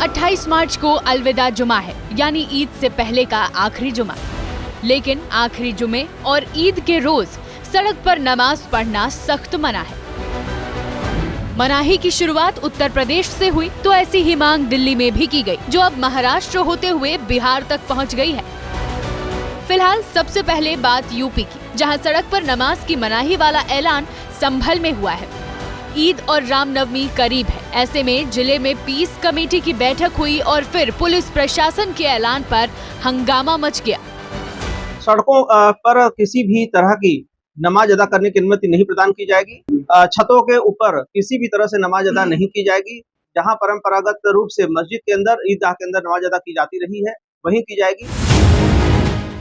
28 मार्च को अलविदा जुमा है, यानी ईद से पहले का आखिरी जुमा। लेकिन आखिरी जुमे और ईद के रोज सड़क पर नमाज पढ़ना सख्त मना है। मनाही की शुरुआत उत्तर प्रदेश से हुई तो ऐसी ही मांग दिल्ली में भी की गई, जो अब महाराष्ट्र होते हुए बिहार तक पहुंच गई है। फिलहाल सबसे पहले बात यूपी की, जहां सड़क पर नमाज की मनाही वाला ऐलान संभल में हुआ है। ईद और रामनवमी करीब है, ऐसे में जिले में पीस कमेटी की बैठक हुई और फिर पुलिस प्रशासन के ऐलान पर हंगामा मच गया। सड़कों पर किसी भी तरह की नमाज अदा करने की अनुमति नहीं प्रदान की जाएगी। छतों के ऊपर किसी भी तरह से नमाज अदा नहीं की जाएगी। जहां परंपरागत रूप से मस्जिद के अंदर, ईदगाह के अंदर नमाज अदा की जाती रही है, वहीं की जाएगी।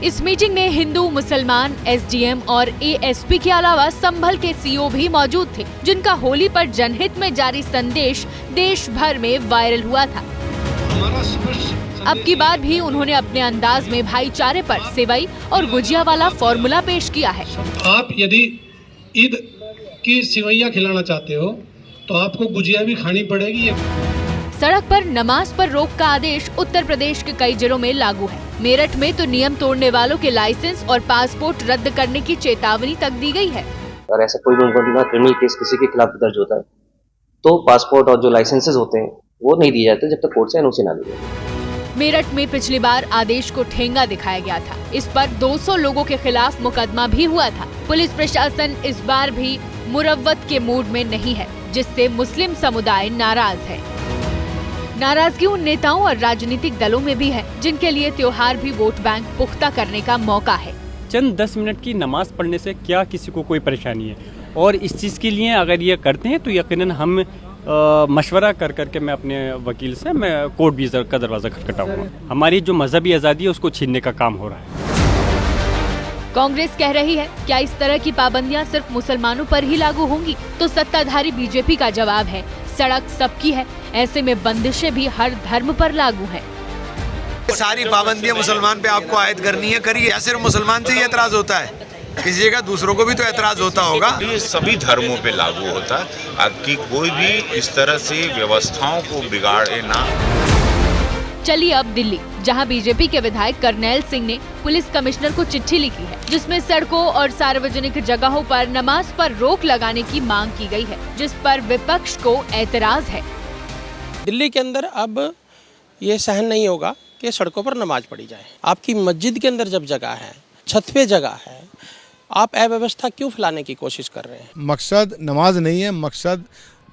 इस मीटिंग में हिंदू, मुसलमान, एसडीएम और एएसपी के अलावा संभल के सीओ भी मौजूद थे, जिनका होली पर जनहित में जारी संदेश देश भर में वायरल हुआ था। अब की बार भी उन्होंने अपने अंदाज में भाईचारे पर सेवई और गुजिया वाला फॉर्मूला पेश किया है। आप यदि ईद की सेवैयां खिलाना चाहते हो तो आपको गुजिया भी खानी पड़ेगी। सड़क पर नमाज पर रोक का आदेश उत्तर प्रदेश के कई जिलों में लागू है। मेरठ में तो नियम तोड़ने वालों के लाइसेंस और पासपोर्ट रद्द करने की चेतावनी तक दी गई है। और ऐसा कोई क्रिमिनल केस किसी के खिलाफ दर्ज होता है तो पासपोर्ट और जो लाइसेंसेज होते हैं वो नहीं दिए जाते जब तक कोर्ट से एनओसी ना ली जाए। मेरठ में पिछली बार आदेश को ठेंगा दिखाया गया था। इस पर 200 लोगों के खिलाफ मुकदमा भी हुआ था। पुलिस प्रशासन इस बार भी मुरव्वत के मूड में नहीं है, जिससे मुस्लिम समुदाय नाराज है। नाराजगी उन नेताओं और राजनीतिक दलों में भी है, जिनके लिए त्योहार भी वोट बैंक पुख्ता करने का मौका है। चंद 10 मिनट की नमाज पढ़ने से क्या किसी को कोई परेशानी है, और इस चीज़ के लिए अगर ये करते हैं तो यकीनन हम मशवरा कर करके मैं अपने वकील से मैं कोर्ट भी का दरवाज़ा खटखटाऊंगा। हमारी जो मजहबी आज़ादी है उसको छीनने का काम हो रहा है। कांग्रेस कह रही है, क्या इस तरह की पाबंदियां सिर्फ मुसलमानों पर ही लागू होंगी? तो सत्ताधारी बीजेपी का जवाब है, सड़क सबकी है, ऐसे में बंदिशें भी हर धर्म पर लागू हैं। सारी पाबंदियां मुसलमान पे आपको आयद करनी है, करिए। या सिर्फ मुसलमान से ही एतराज होता है? किसी जगह दूसरों को भी तो एतराज होता होगा। ये सभी धर्मों पे लागू होता है कि कोई भी इस तरह से व्यवस्थाओं को बिगाड़े ना। चलिए अब दिल्ली, जहां बीजेपी के विधायक करनैल सिंह ने पुलिस कमिश्नर को चिट्ठी लिखी है, जिसमें सड़कों और सार्वजनिक जगहों पर नमाज पर रोक लगाने की मांग की गई है, जिस पर विपक्ष को एतराज है। दिल्ली के अंदर अब ये सहन नहीं होगा कि सड़कों पर नमाज पढ़ी जाए। आपकी मस्जिद के अंदर जब जगह है, छत पे जगह है, आप अव्यवस्था क्यों फैलाने की कोशिश कर रहे हैं? मकसद नमाज नहीं है, मकसद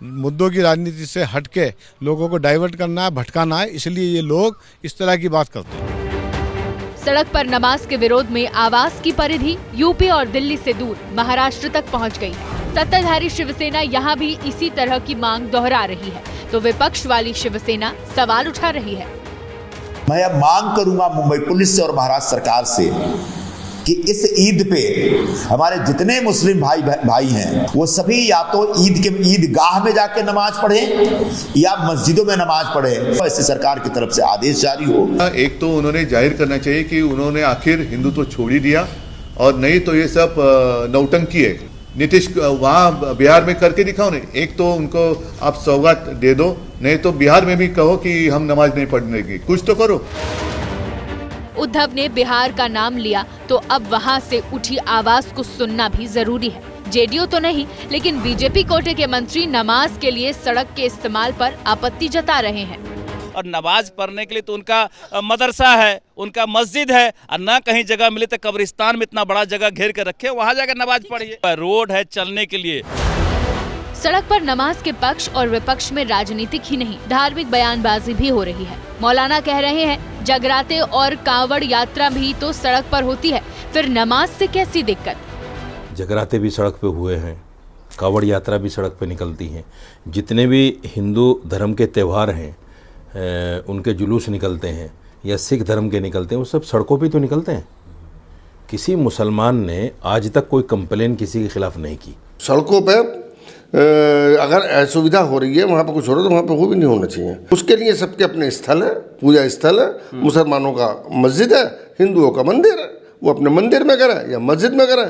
मुद्दों की राजनीति से हटके लोगों को डाइवर्ट करना है, भटकाना है, इसलिए ये लोग इस तरह की बात करते हैं। सड़क पर नमाज के विरोध में आवाज की परिधि यूपी और दिल्ली से दूर महाराष्ट्र तक पहुंच गई है। सत्ताधारी शिवसेना यहां भी इसी तरह की मांग दोहरा रही है, तो विपक्ष वाली शिवसेना सवाल उठा रही है। मैं अब मांग करूंगा मुंबई पुलिस से और महाराष्ट्र सरकार से कि इस ईद पे हमारे जितने मुस्लिम भाई हैं वो सभी या तो ईदगाह में जाके नमाज पढ़ें या मस्जिदों में नमाज पढ़ें। इससे सरकार की तरफ से आदेश जारी हो। एक तो उन्होंने जाहिर करना चाहिए कि उन्होंने आखिर हिंदुत्व छोड़ ही दिया, और नहीं तो ये सब नौटंकी है। नीतीश वहाँ बिहार में करके दिखाओ नहीं। एक तो उनको आप सौगात दे दो, नहीं तो बिहार में भी कहो कि हम नमाज नहीं पढ़ने की, कुछ तो करो। उद्धव ने बिहार का नाम लिया तो अब वहां से उठी आवाज को सुनना भी जरूरी है। जेडीयू तो नहीं, लेकिन बीजेपी कोटे के मंत्री नमाज के लिए सड़क के इस्तेमाल पर आपत्ति जता रहे हैं। और नमाज पढ़ने के लिए तो उनका मदरसा है, उनका मस्जिद है, और ना कहीं जगह मिले तो कब्रिस्तान में इतना बड़ा जगह घेर कर रखे, वहाँ जाकर नमाज पढ़िए। रोड है चलने के लिए। सड़क पर नमाज के पक्ष और विपक्ष में राजनीतिक ही नहीं, धार्मिक बयानबाजी भी हो रही है। मौलाना कह रहे हैं, जगराते और कांवड़ यात्रा भी तो सड़क पर होती है, फिर नमाज से कैसी दिक्कत? जगराते भी सड़क पे हुए हैं, कांवड़ यात्रा भी सड़क पे निकलती हैं, जितने भी हिंदू धर्म के त्यौहार हैं उनके जुलूस निकलते हैं या सिख धर्म के निकलते हैं, वो सब सड़कों पे तो निकलते हैं। किसी मुसलमान ने आज तक कोई कंप्लेन किसी के खिलाफ नहीं की। सड़कों पे अगर असुविधा हो रही है, वहाँ पर कुछ हो रहा है तो वहाँ पर वो भी नहीं होना चाहिए। उसके लिए सबके अपने स्थल है, पूजा स्थल है। मुसलमानों का मस्जिद है, हिंदुओं का मंदिर है, वो अपने मंदिर में करे या मस्जिद में करे।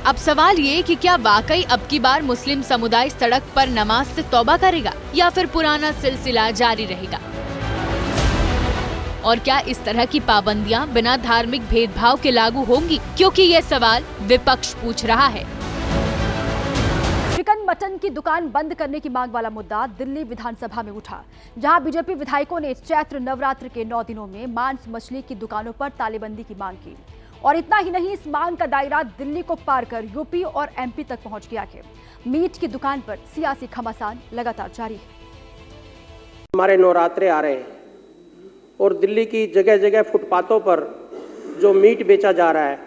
अब सवाल ये कि क्या वाकई अब की बार मुस्लिम समुदाय सड़क पर नमाज से तौबा करेगा या फिर पुराना सिलसिला जारी रहेगा? और क्या इस तरह की पाबंदियां बिना धार्मिक भेदभाव के लागू होंगी? क्योंकि ये सवाल विपक्ष पूछ रहा है। चिकन मटन की दुकान बंद करने की मांग वाला मुद्दा दिल्ली विधानसभा में उठा, जहां बीजेपी विधायकों ने चैत्र नवरात्र के 9 दिनों में मांस मछली की दुकानों पर तालेबंदी की मांग की। और इतना ही नहीं, इस मांग का दायरा दिल्ली को पार कर यूपी और एमपी तक पहुंच गया कि मीट की दुकान पर सियासी घमासान लगातार जारी है। हमारे नवरात्रे आ रहे हैं और दिल्ली की जगह जगह फुटपाथों पर जो मीट बेचा जा रहा है,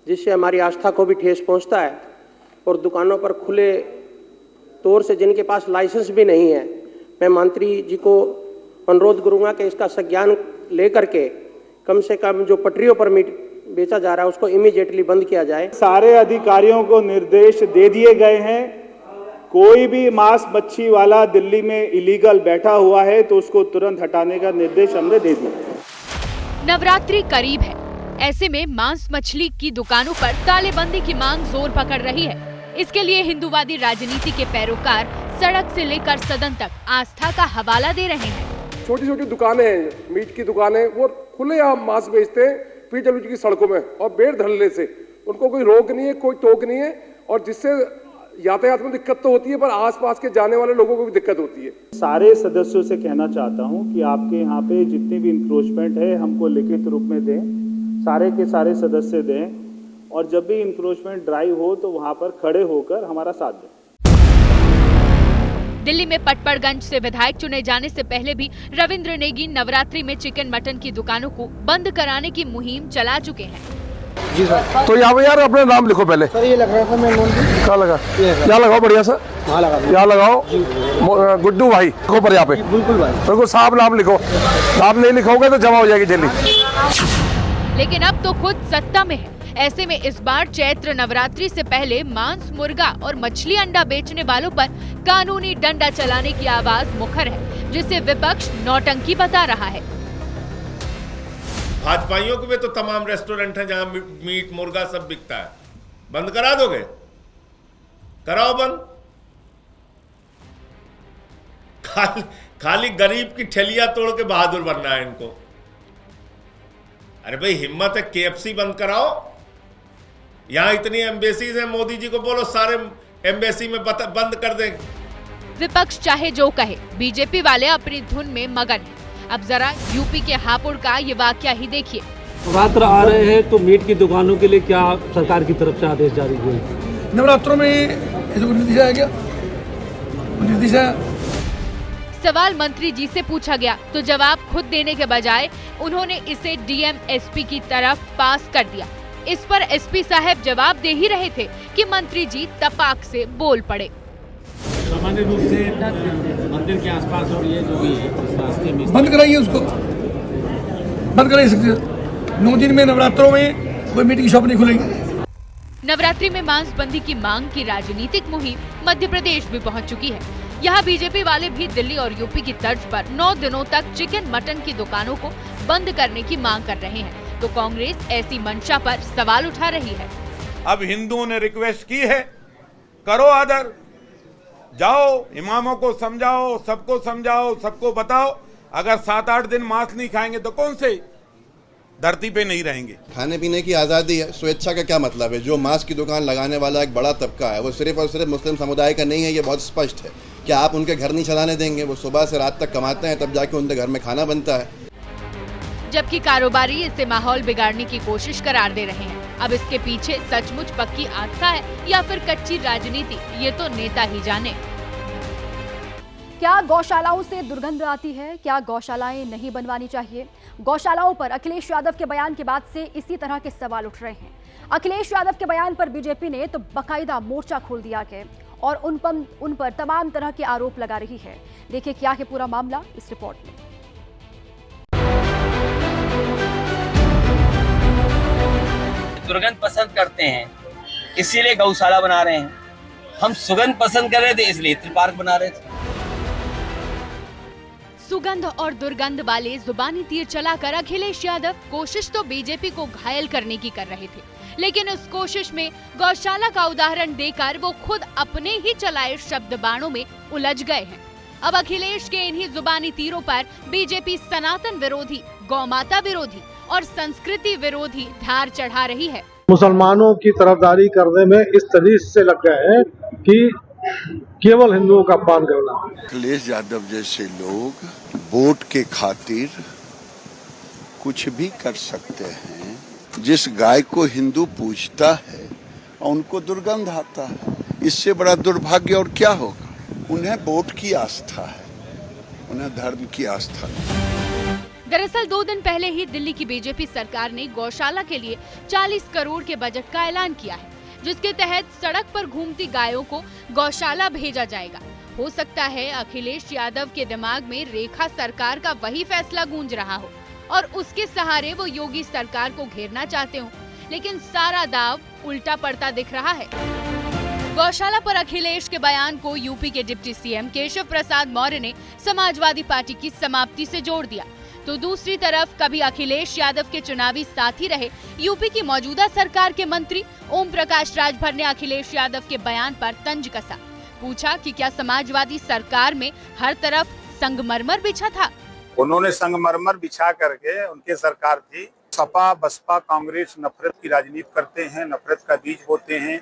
जिससे हमारी आस्था को भी ठेस पहुंचता है, और दुकानों पर खुले तौर से जिनके पास लाइसेंस भी नहीं है, मैं मंत्री जी को अनुरोध करूंगा कि इसका संज्ञान लेकर के कम से कम जो पटरियों पर मीट बेचा जा रहा है उसको इमीडिएटली बंद किया जाए। सारे अधिकारियों को निर्देश दे दिए गए हैं, कोई भी मांस मच्छी वाला दिल्ली में इलीगल बैठा हुआ है तो उसको तुरंत हटाने का निर्देश हमने दे दिया। नवरात्रि करीब है, ऐसे में मांस मछली की दुकानों पर तालेबंदी की मांग जोर पकड़ रही है। इसके लिए हिंदूवादी राजनीति के पैरोकार सड़क से लेकर सदन तक आस्था का हवाला दे रहे हैं। छोटी छोटी दुकानें हैं, मीट की दुकानें, वो खुलेआम मांस बेचते हैं पीटल की सड़कों में, और बेड़ धड़ल्ले से उनको कोई रोक नहीं है, कोई टोक नहीं है, और जिससे यातायात में दिक्कत तो होती है पर आसपास के जाने वाले लोगों को भी दिक्कत होती है। सारे सदस्यों से कहना चाहता हूं कि आपके यहाँ पे जितनी भी इंक्रोचमेंट है हमको लिखित रूप में दें, सारे के सारे सदस्य दें, और जब भी इंक्रोचमेंट ड्राइव हो तो वहां पर खड़े होकर हमारा साथ दें। दिल्ली में पटपड़गंज से विधायक चुने जाने से पहले भी रविंद्र नेगी नवरात्रि में चिकन मटन की दुकानों को बंद कराने की मुहिम चला चुके हैं। जी सर। तो यहाँ पे यार अपना नाम लिखो पहले। सर ये लग रहा था मैं क्या लगा? यहाँ लगाओ बढ़िया सर, यहाँ लगाओ गुड्डू भाई लिखो पर यहाँ पे, बिल्कुल भाई बिल्कुल साफ नाम लिखो, नाम नहीं लिखोगे तो जमा हो जाएगी जल्दी। लेकिन अब तो खुद सत्ता में है, ऐसे में इस बार चैत्र नवरात्रि से पहले मांस, मुर्गा और मछली अंडा बेचने वालों पर कानूनी डंडा चलाने की आवाज मुखर है, जिसे विपक्ष नौटंकी बता रहा है। भाजपाइयों के भी तो तमाम रेस्टोरेंट हैं जहां मीट मुर्गा सब बिकता है, बंद करा दोगे? कराओ बंद। खाली गरीब की ठेलिया तोड़ के बहादुर बनना है इनको। अरे भाई हिम्मत है, KFC बंद कराओ। यहां इतनी एम्बेसीज हैं, मोदी जी को बोलो सारे एम्बेसी में बंद कर दें। विपक्ष चाहे जो कहे, बीजेपी वाले अपनी धुन में मगन है। अब जरा यूपी के हापुड़ का ये वाकया ही देखिए। नवरात्र आ रहे हैं तो मीट की दुकानों के लिए क्या सरकार की तरफ से आदेश जारी हुए? नवरात्रों में निर्देश आया क्या? निर्देश आया? सवाल मंत्री जी से पूछा गया तो जवाब खुद देने के बजाय उन्होंने इसे डीएम एसपी की तरफ पास कर दिया। इस पर एसपी साहब जवाब दे ही रहे थे कि मंत्री जी तपाक से बोल पड़े। सामान्य रूप से मंदिर के आसपास और ये जो भी है इस रास्ते में बंद कराइए, उसको बंद कराइए सकते। 9 दिन में नवरात्रों में कोई मीट की शॉप नहीं खुलेगी। नवरात्रि में मांस बंदी की मांग की राजनीतिक मुहिम मध्य प्रदेश भी पहुंच चुकी है। यहाँ बीजेपी वाले भी दिल्ली और यूपी की तर्ज पर 9 दिनों तक चिकन मटन की दुकानों को बंद करने की मांग कर रहे हैं, तो कांग्रेस ऐसी मंशा पर सवाल उठा रही है। अब हिंदुओं ने रिक्वेस्ट की है, करो आदर, जाओ इमामों को समझाओ, सबको बताओ, अगर 7-8 दिन मांस नहीं खाएंगे तो कौन से धरती पे नहीं रहेंगे। खाने पीने की आज़ादी है, स्वेच्छा का क्या मतलब है? जो मांस की दुकान लगाने वाला एक बड़ा तबका है वो सिर्फ और सिर्फ मुस्लिम समुदाय का नहीं है, ये बहुत स्पष्ट है। क्या आप उनके घर नहीं चलाने देंगे? वो सुबह से रात तक कमाते हैं, तब जाके उनके घर में खाना बनता है। जबकि कारोबारी इसे माहौल बिगाड़ने की कोशिश करार दे रहे हैं। अब इसके पीछे सचमुच पक्की आस्था है या फिर कच्ची राजनीति, ये तो नेता ही जाने। क्या गौशालाओं से दुर्गंध आती है? क्या गौशालाएं नहीं बनवानी चाहिए? गौशालाओं पर अखिलेश यादव के बयान के बाद से इसी तरह के सवाल उठ रहे हैं। अखिलेश यादव के बयान पर बीजेपी ने तो बाकायदा मोर्चा खोल दिया है और उन पर तमाम तरह के आरोप लगा रही है। देखिए क्या है पूरा मामला इस रिपोर्ट में। दुर्गंध पसंद करते हैं इसीलिए गौशाला बना रहे हैं, हम सुगंध पसंद कर रहे थे इसलिए इत्र पार्क बना रहे थे। सुगंध और दुर्गंध वाले जुबानी तीर चलाकर अखिलेश यादव कोशिश तो बीजेपी को घायल करने की कर रहे थे, लेकिन उस कोशिश में गौशाला का उदाहरण देकर वो खुद अपने ही चलाए शब्द बाणों में उलझ गए हैं। अब अखिलेश के इन्हीं जुबानी तीरों पर बीजेपी सनातन विरोधी, गौमाता विरोधी और संस्कृति विरोधी धार चढ़ा रही है। मुसलमानों की तरफदारी करने में इस तरीके से लग गए हैं कि केवल हिंदुओं का अपमान करना। अखिलेश यादव जैसे लोग वोट के खातिर कुछ भी कर सकते हैं। जिस गाय को हिंदू पूजता है और उनको दुर्गंध आता है, इससे बड़ा दुर्भाग्य और क्या होगा। उन्हें वोट की आस्था है, उन्हें धर्म की आस्था नहीं। दरअसल 2 दिन पहले ही दिल्ली की बीजेपी सरकार ने गौशाला के लिए 40 करोड़ के बजट का ऐलान किया है, जिसके तहत सड़क पर घूमती गायों को गौशाला भेजा जाएगा। हो सकता है अखिलेश यादव के दिमाग में रेखा सरकार का वही फैसला गूंज रहा हो और उसके सहारे वो योगी सरकार को घेरना चाहते हो, लेकिन सारा दाव उल्टा पड़ता दिख रहा है। गौशाला पर अखिलेश के बयान को यूपी के डिप्टी सीएम केशव प्रसाद मौर्य ने समाजवादी पार्टी की समाप्ति से जोड़ दिया, तो दूसरी तरफ कभी अखिलेश यादव के चुनावी साथी रहे यूपी की मौजूदा सरकार के मंत्री ओम प्रकाश राजभर ने अखिलेश यादव के बयान पर तंज कसा। पूछा कि क्या समाजवादी सरकार में हर तरफ संगमरमर बिछा था। उन्होंने संगमरमर बिछा करके, उनके सरकार थी। सपा, बसपा, कांग्रेस नफरत की राजनीति करते हैं, नफरत का बीज बोते हैं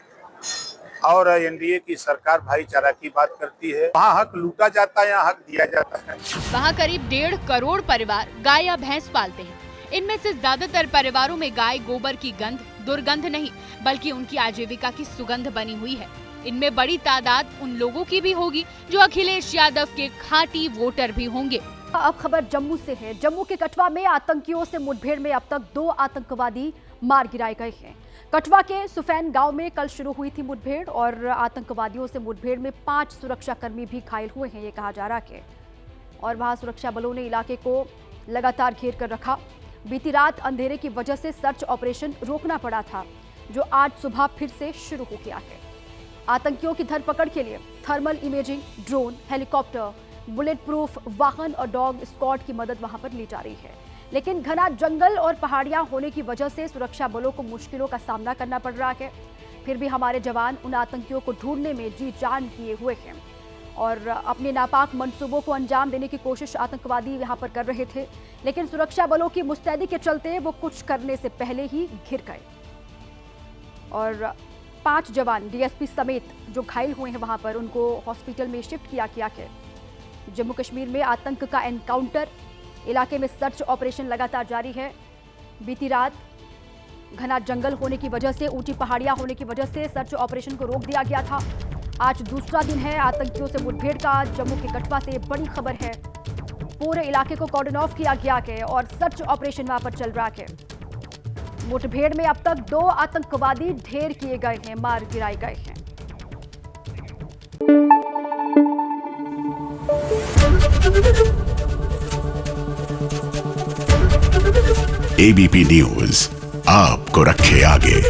और एनडीए की सरकार भाईचारा की बात करती है। वहाँ हक लूटा जाता है, यहाँ हक दिया जाता है। वहाँ करीब 1.5 करोड़ परिवार गाय या भैंस पालते हैं। इनमें से ज्यादातर परिवारों में गाय गोबर की गंध दुर्गंध नहीं बल्कि उनकी आजीविका की सुगंध बनी हुई है। इनमें बड़ी तादाद उन लोगों की भी होगी जो अखिलेश यादव के खांटी वोटर भी होंगे। अब खबर जम्मू से है। जम्मू के कठवा में आतंकियों से मुठभेड़ में अब तक 2 आतंकवादी मार गिराए गए हैं। कठवा के सुफैन गांव में कल शुरू हुई थी मुठभेड़ और आतंकवादियों से मुठभेड़ में 5 सुरक्षाकर्मी भी घायल हुए हैं, ये कहा जा रहा है। और वहां सुरक्षा बलों ने इलाके को लगातार घेर कर रखा। बीती रात अंधेरे की वजह से सर्च ऑपरेशन रोकना पड़ा था, जो आज सुबह फिर से शुरू हो गया है। आतंकियों की धरपकड़ के लिए thermal imaging, drone, helicopter, bullet proof वाहन और डॉग स्क्वाड की मदद वहां पर ली जा रही है। लेकिन घना जंगल और पहाड़ियां होने की वजह से सुरक्षा बलों को मुश्किलों का सामना करना पड़ रहा है। फिर भी हमारे जवान उन आतंकियों को ढूंढने में जी जान किए हुए हैं और अपने नापाक मंसूबों को अंजाम देने की कोशिश आतंकवादी यहां पर कर रहे थे, लेकिन सुरक्षा बलों की मुस्तैदी के चलते वो कुछ करने से पहले ही घिर गए और 5 जवान डीएसपी समेत जो घायल हुए हैं वहां पर उनको हॉस्पिटल में शिफ्ट किया गया है। जम्मू कश्मीर में आतंक का एनकाउंटर, इलाके में सर्च ऑपरेशन लगातार जारी है। बीती रात घना जंगल होने की वजह से, ऊंची पहाड़ियां होने की वजह से सर्च ऑपरेशन को रोक दिया गया था। आज दूसरा दिन है आतंकियों से मुठभेड़ का। जम्मू के कठवा से बड़ी खबर है। पूरे इलाके को कॉर्डन ऑफ किया गया है और सर्च ऑपरेशन वहां पर चल रहा है। मुठभेड़ में अब तक 2 आतंकवादी ढेर किए गए हैं, मार गिराए गए हैं। एबीपी न्यूज आपको रखे आगे।